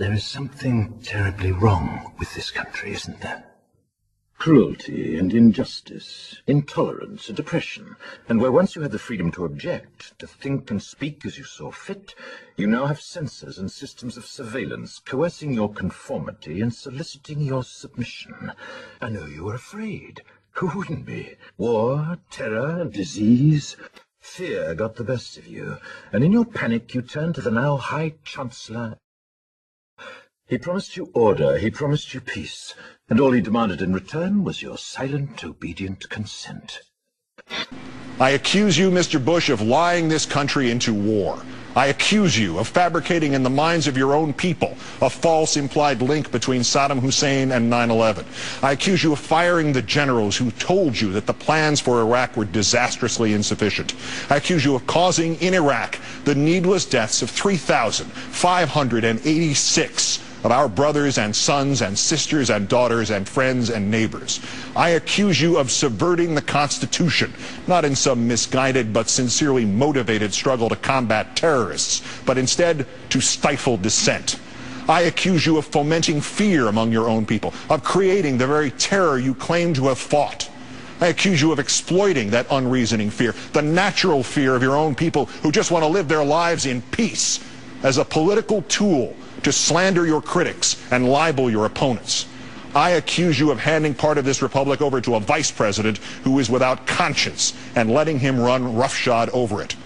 There is something terribly wrong with this country, isn't there? Cruelty and injustice, intolerance and oppression, and where once you had the freedom to object, to think and speak as you saw fit, you now have censors and systems of surveillance coercing your conformity and soliciting your submission. I know you were afraid. Who wouldn't be? War, terror, disease. Fear got the best of you, and in your panic you turned to the now High Chancellor. He promised you order, he promised you peace, and all he demanded in return was your silent, obedient consent. I accuse you, Mr. Bush, of lying this country into war. I accuse you of fabricating in the minds of your own people a false implied link between Saddam Hussein and 9/11. I accuse you of firing the generals who told you that the plans for Iraq were disastrously insufficient. I accuse you of causing in Iraq the needless deaths of 3,586 of our brothers and sons and sisters and daughters and friends and neighbors. I accuse you of subverting the Constitution, not in some misguided but sincerely motivated struggle to combat terrorists, but instead to stifle dissent. I accuse you of fomenting fear among your own people, of creating the very terror you claim to have fought. I accuse you of exploiting that unreasoning fear, the natural fear of your own people who just want to live their lives in peace, as a political tool to slander your critics and libel your opponents. I accuse you of handing part of this republic over to a vice president who is without conscience and letting him run roughshod over it.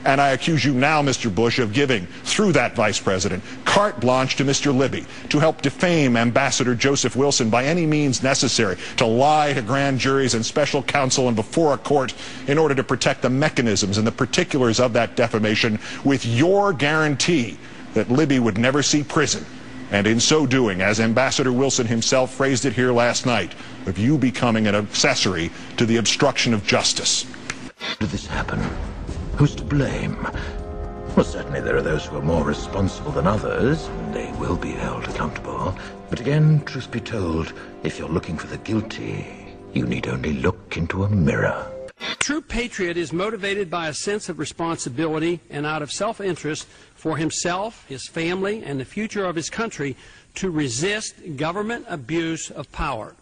And I accuse you now, Mr. Bush, of giving, through that vice president, carte blanche to Mr. Libby to help defame Ambassador Joseph Wilson by any means necessary, to lie to grand juries and special counsel and before a court in order to protect the mechanisms and the particulars of that defamation with your guarantee that Libby would never see prison, and in so doing, as Ambassador Wilson himself phrased it here last night, of you becoming an accessory to the obstruction of justice. How did this happen? Who's to blame? Well, certainly there are those who are more responsible than others, and they will be held accountable. But again, truth be told, if you're looking for the guilty, you need only look into a mirror. True patriot is motivated by a sense of responsibility and out of self-interest for himself, his family, and the future of his country to resist government abuse of power.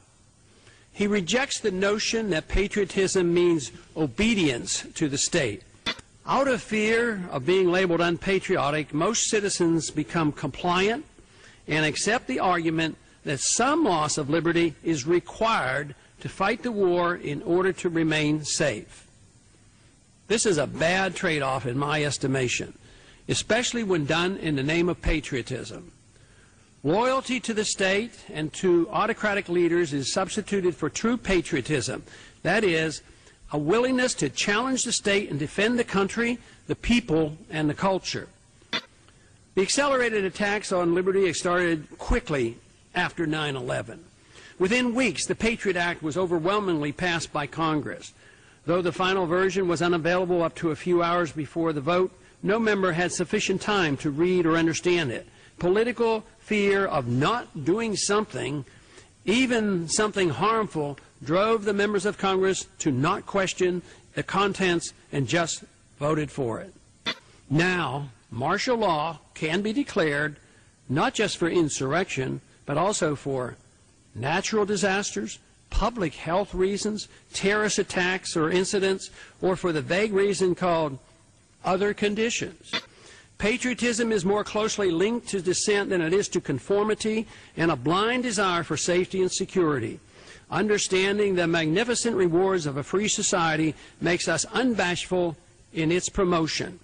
He rejects the notion that patriotism means obedience to the state. Out of fear of being labeled unpatriotic, most citizens become compliant and accept the argument that some loss of liberty is required to fight the war in order to remain safe. This is a bad trade-off in my estimation, especially when done in the name of patriotism. Loyalty to the state and to autocratic leaders is substituted for true patriotism. That is, a willingness to challenge the state and defend the country, the people, and the culture. The accelerated attacks on liberty started quickly after 9/11. Within weeks, the Patriot Act was overwhelmingly passed by Congress. Though the final version was unavailable up to a few hours before the vote, no member had sufficient time to read or understand it. Political fear of not doing something, even something harmful, drove the members of Congress to not question the contents and just voted for it. Now, martial law can be declared not just for insurrection, but also for natural disasters, public health reasons, terrorist attacks or incidents, or for the vague reason called other conditions. Patriotism is more closely linked to dissent than it is to conformity and a blind desire for safety and security. Understanding the magnificent rewards of a free society makes us unbashful in its promotion,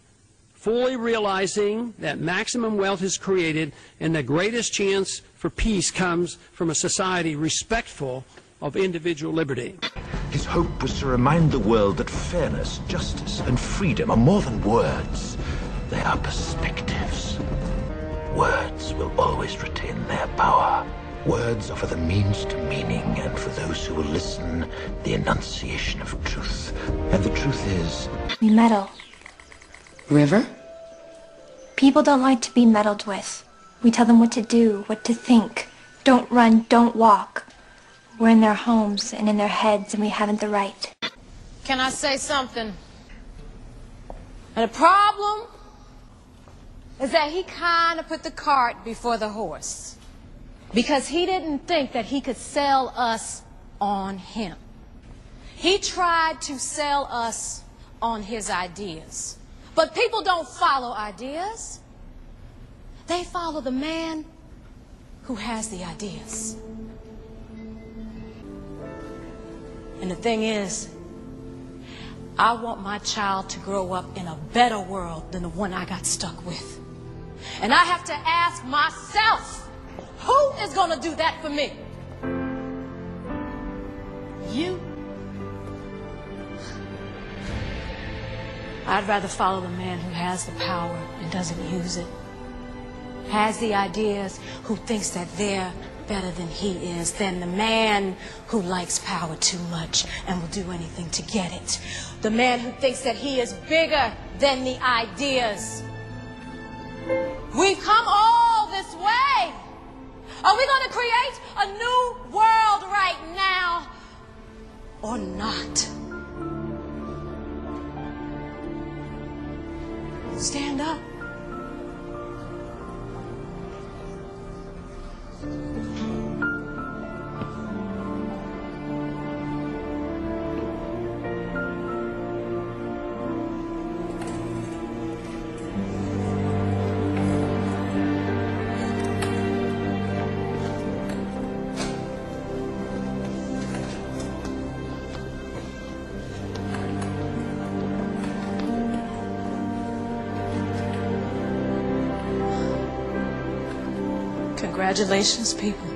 fully realizing that maximum wealth is created and the greatest chance for peace comes from a society respectful of individual liberty. His hope was to remind the world that fairness, justice, and freedom are more than words. They are perspectives. Words will always retain their power. Words offer the means to meaning, and for those who will listen, the enunciation of truth. And the truth is... We meddle. River? People don't like to be meddled with. We tell them what to do, what to think. Don't run, don't walk. We're in their homes and in their heads, and we haven't the right. Can I say something? And the problem is that he kind of put the cart before the horse, because he didn't think that he could sell us on him. He tried to sell us on his ideas. But people don't follow ideas. They follow the man who has the ideas. And the thing is, I want my child to grow up in a better world than the one I got stuck with. And I have to ask myself, who is going to do that for me? You? I'd rather follow the man who has the power and doesn't use it. Has the ideas, who thinks that they're better than he is, than the man who likes power too much and will do anything to get it. The man who thinks that he is bigger than the ideas. We've come all this way. Are we going to create a new world right now or not? Stand up. Congratulations, people.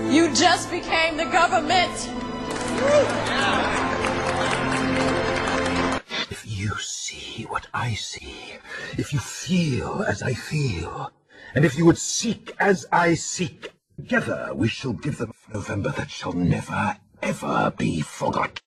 You just became the government. If you see what I see, if you feel as I feel, and if you would seek as I seek, together we shall give them November that shall never, ever be forgotten.